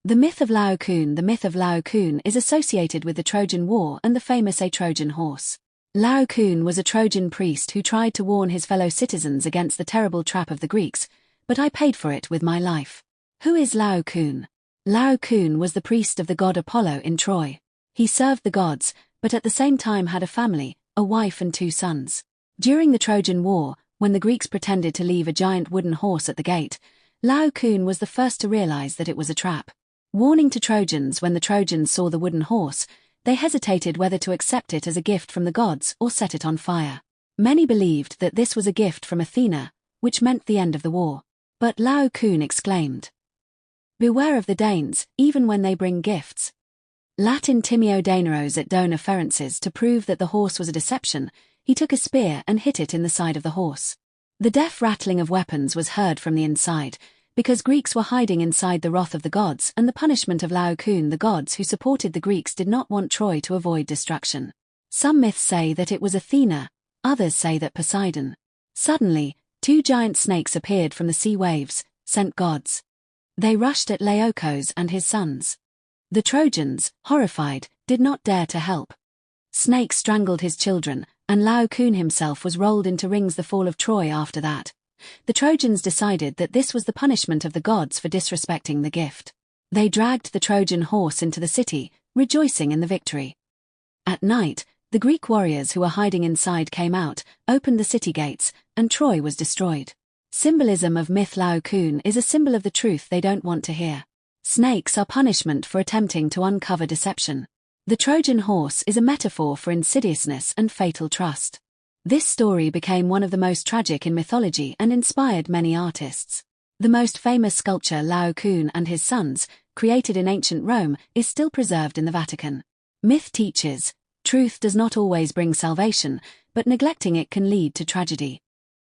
The myth of Laocoon. The myth of Laocoon is associated with the Trojan War and the famous Trojan horse. Laocoon was a Trojan priest who tried to warn his fellow citizens against the terrible trap of the Greeks, but I paid for it with my life. Who is Laocoon? Laocoon was the priest of the god Apollo in Troy. He served the gods, but at the same time had a family, a wife and 2 sons. During the Trojan War, when the Greeks pretended to leave a giant wooden horse at the gate, Laocoon was the first to realize that it was a trap. Warning to Trojans. When the Trojans saw the wooden horse, they hesitated whether to accept it as a gift from the gods or set it on fire. Many believed that this was a gift from Athena, which meant the end of the war. But Laocoon exclaimed, "Beware of the Danes, even when they bring gifts." Latin timeo daneros et dona ferences. To prove that the horse was a deception, he took a spear and hit it in the side of the horse. The deaf rattling of weapons was heard from the inside, because Greeks were hiding inside the wrath of the gods and the punishment of Laocoon. The gods who supported the Greeks did not want Troy to avoid destruction. Some myths say that it was Athena, others say that Poseidon. Suddenly, 2 giant snakes appeared from the sea waves, sent gods. They rushed at Laocoon and his sons. The Trojans, horrified, did not dare to help. Snakes strangled his children, and Laocoon himself was rolled into rings. The fall of Troy. After that, the Trojans decided that this was the punishment of the gods for disrespecting the gift. They dragged the Trojan horse into the city, rejoicing in the victory. At night, the Greek warriors who were hiding inside came out, opened the city gates, and Troy was destroyed. Symbolism of myth. Laocoon is a symbol of the truth they don't want to hear. Snakes are punishment for attempting to uncover deception. The Trojan horse is a metaphor for insidiousness and fatal trust. This story became one of the most tragic in mythology and inspired many artists. The most famous sculpture, Laocoon and his sons, created in ancient Rome, is still preserved in the Vatican. Myth teaches, truth does not always bring salvation, but neglecting it can lead to tragedy.